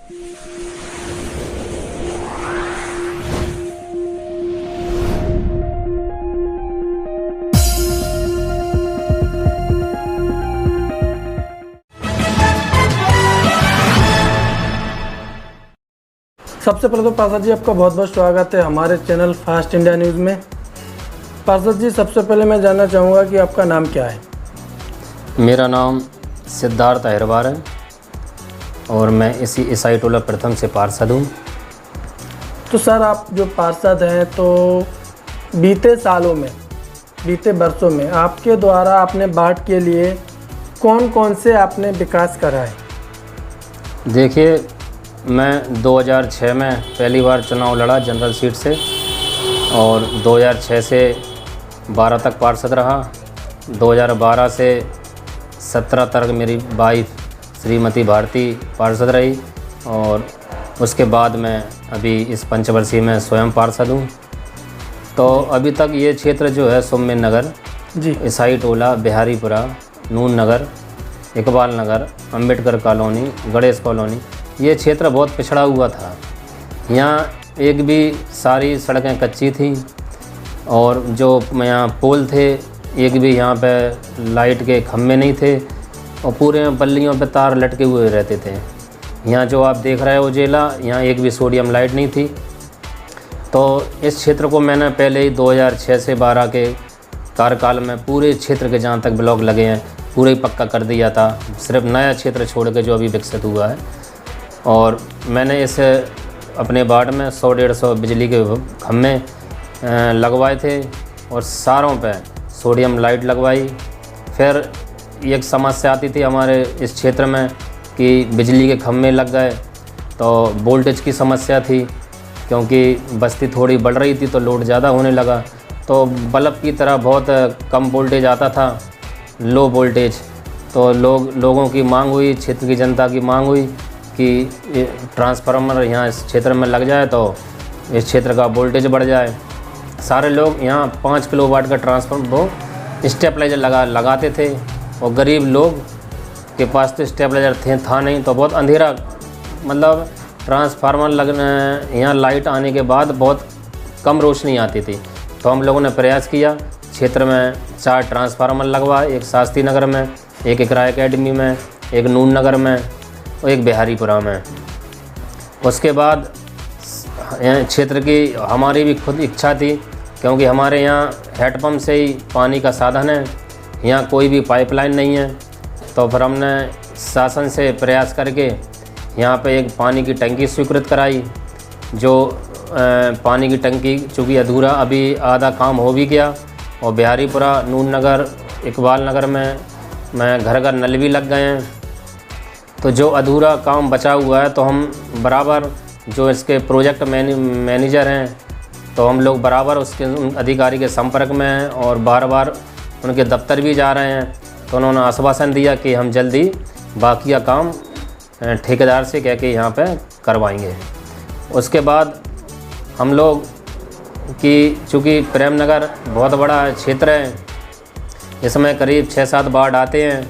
सबसे पहले तो पार्षद जी आपका बहुत बहुत स्वागत है हमारे चैनल फास्ट इंडिया न्यूज़ में। पार्षद जी, सबसे पहले मैं जानना चाहूँगा कि आपका नाम क्या है? मेरा नाम सिद्धार्थ अहिरवार है और मैं इसी ईसाई टोला प्रथम से पार्षद हूँ। तो सर, आप जो पार्षद हैं तो बीते सालों में, बीते वर्षों में आपके द्वारा अपने वार्ड के लिए कौन कौन से आपने विकास करा है? देखिए, मैं 2006 में पहली बार चुनाव लड़ा जनरल सीट से और 2006 से 12 तक पार्षद रहा। 2012 से 17 तक मेरी वाइफ श्रीमती भारती पार्षद रही और उसके बाद मैं अभी इस पंचवर्षीय में स्वयं पार्षद हूँ। तो अभी तक ये क्षेत्र जो है सुम्मेन नगर जी, ईसाई टोला, बिहारीपुरा, नून नगर, इकबाल नगर, अंबेडकर कॉलोनी, गणेश कॉलोनी, ये क्षेत्र बहुत पिछड़ा हुआ था। यहाँ एक भी सारी सड़कें कच्ची थी और जो यहाँ पोल थे, एक भी यहाँ पे लाइट के खम्भे नहीं थे और पूरे बल्लियों पे तार लटके हुए रहते थे। यहाँ जो आप देख रहे हो उजेला, यहाँ एक भी सोडियम लाइट नहीं थी। तो इस क्षेत्र को मैंने पहले ही 2006 से 12 के कार्यकाल में पूरे क्षेत्र के जहाँ तक ब्लॉक लगे हैं पूरे ही पक्का कर दिया था, सिर्फ नया क्षेत्र छोड़ के जो अभी विकसित हुआ है। और मैंने इस अपने वार्ड में 100-150 बिजली के खम्भे लगवाए थे और सारों पे सोडियम लाइट लगवाई। फिर एक समस्या आती थी हमारे इस क्षेत्र में कि बिजली के खम्भे लग गए तो वोल्टेज की समस्या थी, क्योंकि बस्ती थोड़ी बढ़ रही थी तो लोड ज़्यादा होने लगा। तो बल्ब की तरह बहुत कम वोल्टेज आता था, लो वोल्टेज। तो लोगों की मांग हुई, क्षेत्र की जनता की मांग हुई कि ट्रांसफार्मर यहाँ इस क्षेत्र में लग जाए तो इस क्षेत्र का वोल्टेज बढ़ जाए। सारे लोग यहाँ 5 किलोवाट का ट्रांसफार्मर स्टेबलाइजर लगाते थे और गरीब लोग के पास तो स्टेबलाइजर था नहीं, तो बहुत अंधेरा, मतलब ट्रांसफार्मर लगने यहाँ लाइट आने के बाद बहुत कम रोशनी आती थी। तो हम लोगों ने प्रयास किया, क्षेत्र में 4 ट्रांसफार्मर लगवाए, एक शास्त्री नगर में, एक इकरा एकेडमी में, एक नून नगर में और एक बिहारीपुरा में। उसके बाद क्षेत्र की हमारी भी खुद इच्छा थी, क्योंकि हमारे यहाँ हैंडपम्प से ही पानी का साधन है, यहाँ कोई भी पाइपलाइन नहीं है। तो फिर हमने शासन से प्रयास करके यहाँ पे एक पानी की टंकी स्वीकृत कराई। जो पानी की टंकी चूँकि अधूरा, अभी आधा काम हो भी गया और बिहारीपुरा, नून नगर, इकबाल नगर में घर घर नल भी लग गए हैं। तो जो अधूरा काम बचा हुआ है तो हम बराबर जो इसके प्रोजेक्ट मैनेजर हैं तो हम लोग बराबर उसके अधिकारी के संपर्क में हैं और बार बार उनके दफ्तर भी जा रहे हैं। तो उन्होंने आश्वासन दिया कि हम जल्दी बाकी का काम ठेकेदार से कह के यहाँ पे करवाएंगे। उसके बाद हम लोग की चूँकि प्रेम नगर बहुत बड़ा क्षेत्र है, इसमें करीब 6-7 वार्ड आते हैं,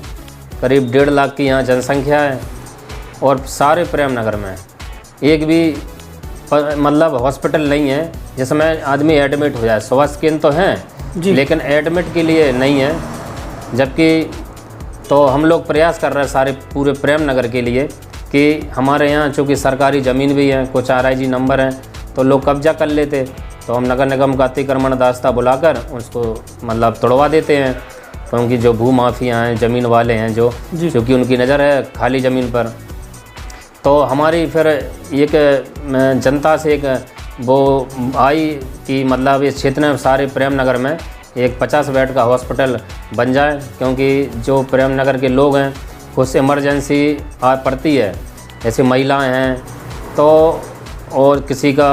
करीब 1.5 लाख की यहाँ जनसंख्या है और सारे प्रेम नगर में एक भी मतलब हॉस्पिटल नहीं है जिसमें आदमी एडमिट हो जाए। स्वास्थ्य केंद्र तो हैं लेकिन एडमिट के लिए नहीं है। जबकि तो हम लोग प्रयास कर रहे हैं सारे पूरे प्रेम नगर के लिए कि हमारे यहाँ चूँकि सरकारी ज़मीन भी है, कुछ RIG नंबर हैं तो लोग कब्जा कर लेते, तो हम नगर निगम का अतिक्रमण दास्ता बुलाकर उसको मतलब तोड़वा देते हैं, क्योंकि जो भू माफिया हैं, ज़मीन वाले हैं जो, क्योंकि उनकी नज़र है खाली ज़मीन पर। तो हमारी फिर एक जनता से एक वो आई कि मतलब इस क्षेत्र में सारे प्रेम नगर में एक 50 बेड का हॉस्पिटल बन जाए, क्योंकि जो प्रेम नगर के लोग हैं कुछ इमरजेंसी पड़ती है, जैसे महिलाएं हैं तो और किसी का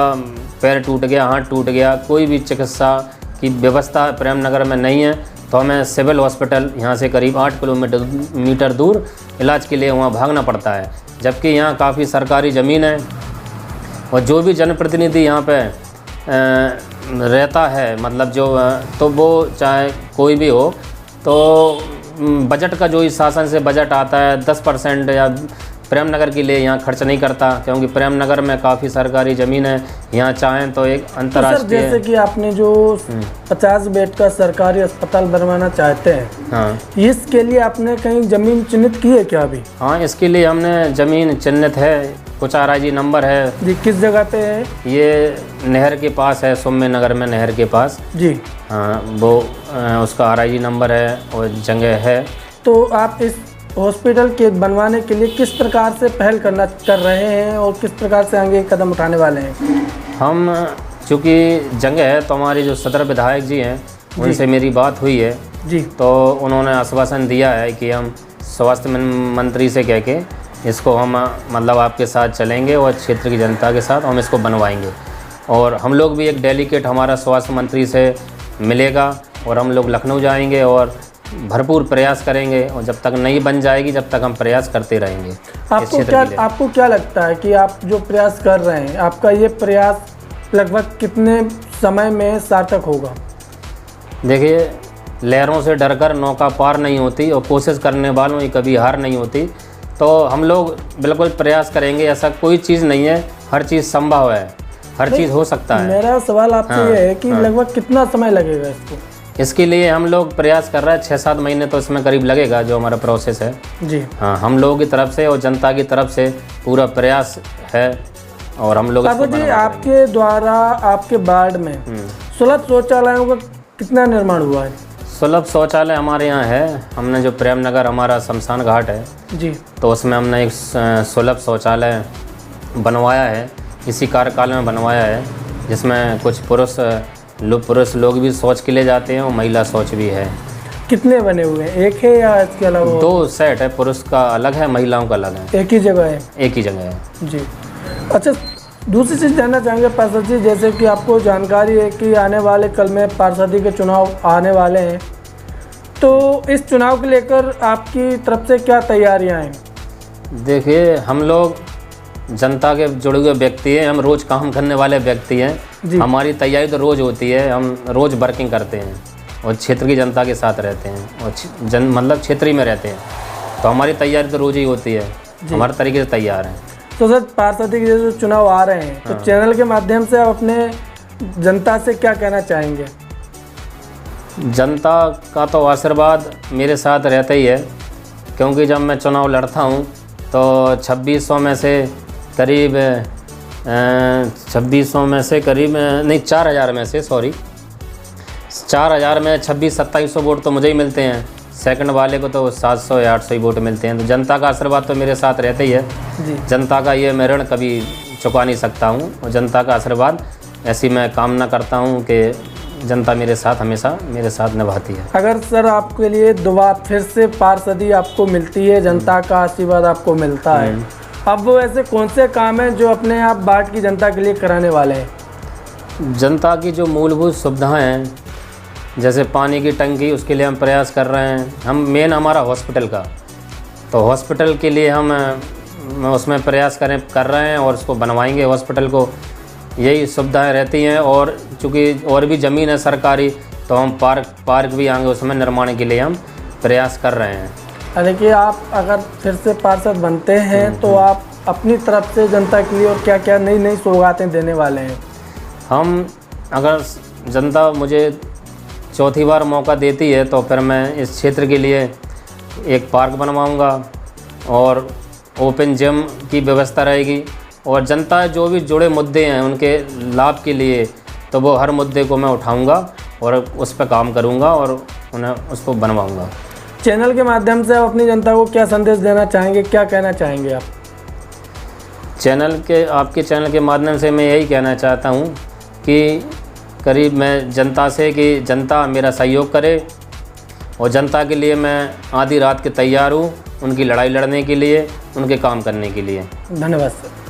पैर टूट गया, हाथ टूट गया, कोई भी चिकित्सा की व्यवस्था प्रेम नगर में नहीं है, तो हमें सिविल हॉस्पिटल यहाँ से करीब 8 किलोमीटर दूर इलाज के लिए वहाँ भागना पड़ता है। जबकि यहाँ काफ़ी सरकारी ज़मीन है और जो भी जनप्रतिनिधि यहाँ पे रहता है, मतलब जो तो वो चाहे कोई भी हो, तो बजट का जो इस शासन से बजट आता है 10% या प्रेम नगर के लिए यहाँ खर्च नहीं करता, क्योंकि प्रेम नगर में काफ़ी सरकारी ज़मीन है। यहाँ चाहें तो एक तो सर अंतर्राष्ट्रीय जैसे कि आपने जो 50 बेड का सरकारी अस्पताल बनवाना चाहते हैं, हाँ इसके लिए आपने कहीं ज़मीन चिन्हित की है क्या अभी? हाँ, इसके लिए हमने ज़मीन चिन्हित है, कुछ आरआईजी नंबर है। जी, किस जगह पे है? ये नहर के पास है, सौम्य नगर में नहर के पास। जी हाँ, वो उसका आरआईजी नंबर है और जगह है। तो आप इस हॉस्पिटल के बनवाने के लिए किस प्रकार से पहल कर रहे हैं और किस प्रकार से आगे कदम उठाने वाले हैं? हम चूँकि जगह है तो हमारे जो सदर विधायक जी हैं उनसे मेरी बात हुई है जी, तो उन्होंने आश्वासन दिया है कि हम स्वास्थ्य मंत्री से कह के इसको हम मतलब आपके साथ चलेंगे और क्षेत्र की जनता के साथ हम इसको बनवाएंगे। और हम लोग भी एक डेलीकेट हमारा स्वास्थ्य मंत्री से मिलेगा और हम लोग लखनऊ जाएंगे और भरपूर प्रयास करेंगे, और जब तक नहीं बन जाएगी जब तक हम प्रयास करते रहेंगे। आपको क्या लगता है कि आप जो प्रयास कर रहे हैं, आपका ये प्रयास लगभग कितने समय में सार्थक होगा? देखिए, लहरों से डरकर नौका पार नहीं होती और कोशिश करने वालों की कभी हार नहीं होती। तो हम लोग बिल्कुल प्रयास करेंगे, ऐसा कोई चीज़ नहीं है, हर चीज़ संभव है, हर चीज़ हो सकता है। मेरा सवाल आपसे ये है कि लगभग कितना समय लगेगा इसको? इसके लिए हम लोग प्रयास कर रहे हैं, 6-7 महीने तो इसमें करीब लगेगा जो हमारा प्रोसेस है। जी हाँ, हम लोगों की तरफ से और जनता की तरफ से पूरा प्रयास है और हम लोग इसको जी, आपके द्वारा आपके वार्ड में सुलभ शौचालयों का कितना निर्माण हुआ है? सुलभ शौचालय हमारे यहाँ है। हमने जो प्रेम नगर हमारा शमशान घाट है जी, तो उसमें हमने एक सुलभ शौचालय बनवाया है, इसी कार्यकाल में बनवाया है, जिसमें कुछ पुरुष लोग भी शौच के लिए जाते हैं और महिला शौच भी है। कितने बने हुए हैं? एक है या इसके अलावा? 2 सेट है, पुरुष का अलग है, महिलाओं का अलग है। एक ही जगह है? एक ही जगह है जी। अच्छा, दूसरी चीज़ जानना चाहेंगे पार्षद जी, जैसे कि आपको जानकारी है कि आने वाले कल में पार्षदी के चुनाव आने वाले हैं, तो इस चुनाव को लेकर आपकी तरफ से क्या तैयारियां हैं? देखिए, हम लोग जनता के जुड़े हुए व्यक्ति हैं, हम रोज़ काम करने वाले व्यक्ति हैं। हमारी तैयारी तो रोज़ होती है, हम रोज़ वर्किंग करते हैं और क्षेत्र की जनता के साथ रहते हैं और मतलब क्षेत्र ही में रहते हैं, तो हमारी तैयारी तो रोज़ ही होती है, हमारे तरीके से तैयार हैं। तो सर, पार्षदी के जो चुनाव आ रहे हैं, तो चैनल के माध्यम से आप अपने जनता से क्या कहना चाहेंगे? जनता का तो आशीर्वाद मेरे साथ रहता ही है, क्योंकि जब मैं चुनाव लड़ता हूँ तो 2600 में से करीब 4000 में से 4000 में 2600-2700 वोट तो मुझे ही मिलते हैं। सेकंड वाले को तो 700 या 800 ही वोट मिलते हैं। तो जनता का आशीर्वाद तो मेरे साथ रहता ही है जी। जनता का ये मैं ऋण कभी चुका नहीं सकता हूँ, और जनता का आशीर्वाद ऐसी मैं कामना करता हूँ कि जनता मेरे साथ हमेशा मेरे साथ निभाती है। अगर सर आपके लिए दोबारा फिर से पार्षदी आपको मिलती है, जनता का आशीर्वाद आपको मिलता है, अब वो ऐसे कौन से काम हैं जो अपने आप वार्ड की जनता के लिए कराने वाले हैं? जनता की जो मूलभूत सुविधाएं हैं, जैसे पानी की टंकी, उसके लिए हम प्रयास कर रहे हैं। हम मेन हमारा हॉस्पिटल का, तो हॉस्पिटल के लिए हम उसमें प्रयास कर रहे हैं और उसको बनवाएंगे हॉस्पिटल को। यही सुविधाएं रहती हैं, और चूँकि और भी ज़मीन है सरकारी, तो हम पार्क भी आएंगे, उसमें निर्माण के लिए हम प्रयास कर रहे हैं। यानी कि आप अगर फिर से पार्षद बनते हैं तो आप अपनी तरफ से जनता के लिए और क्या क्या नई नई सौगातें देने वाले हैं? हम अगर जनता मुझे चौथी बार मौका देती है तो फिर मैं इस क्षेत्र के लिए एक पार्क बनवाऊंगा और ओपन जिम की व्यवस्था रहेगी, और जनता जो भी जुड़े मुद्दे हैं उनके लाभ के लिए, तो वो हर मुद्दे को मैं उठाऊंगा और उस पर काम करूंगा और उन्हें उसको बनवाऊंगा। चैनल के माध्यम से आप अपनी जनता को क्या संदेश देना चाहेंगे, क्या कहना चाहेंगे आप? आपके चैनल के माध्यम से मैं यही कहना चाहता हूँ कि करीब मैं जनता से कि जनता मेरा सहयोग करे, और जनता के लिए मैं आधी रात के तैयार हूँ, उनकी लड़ाई लड़ने के लिए, उनके काम करने के लिए। धन्यवाद सर।